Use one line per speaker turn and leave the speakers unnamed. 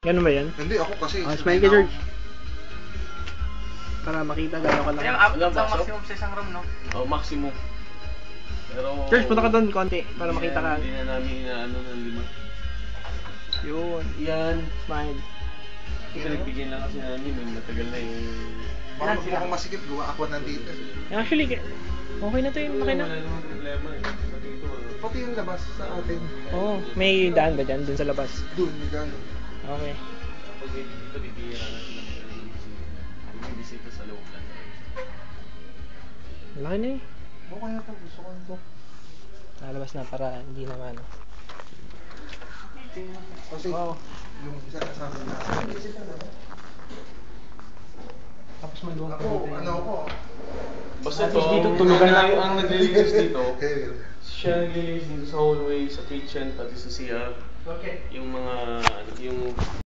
Ganun ba yan?
Hindi, ako kasi.
Smile ka, George. Para makita gano'n ka lang.
Kaya abot lang maximum sa isang room, no?
Oh, maximum. Pero...
George, punta ka doon konti para makita ka.
Hindi na namin inaano ng 5.
Yun.
Yan.
Smile.
Pinagbigyan lang kasi namin, matagal na yung...
Baka mukhang masikip, gawa ako nandito.
Actually, okay na to yung makina.
Wala namang problema eh. Pati ito,
Pati yung labas sa atin.
Oo, may daan ba dyan? Dun sa labas?
Doon, may gano'n.
Okay.
Pag dito, bibihira na sila ng bisita sa loob lang.
Malaki na eh.
Okay na to, gusto ko nito.
Lalabas na para hindi naman.
Kasi yung isa kasama na.
Tapos maluwag
Ako, ano ako?
Basta
At
ito,
least dito, tulugan lang.
ang naglilinis dito,
Hey.
siya naglilinis dito sa hallway, sa kitchen, pati sa CR.
Okay.
Yung mga, yung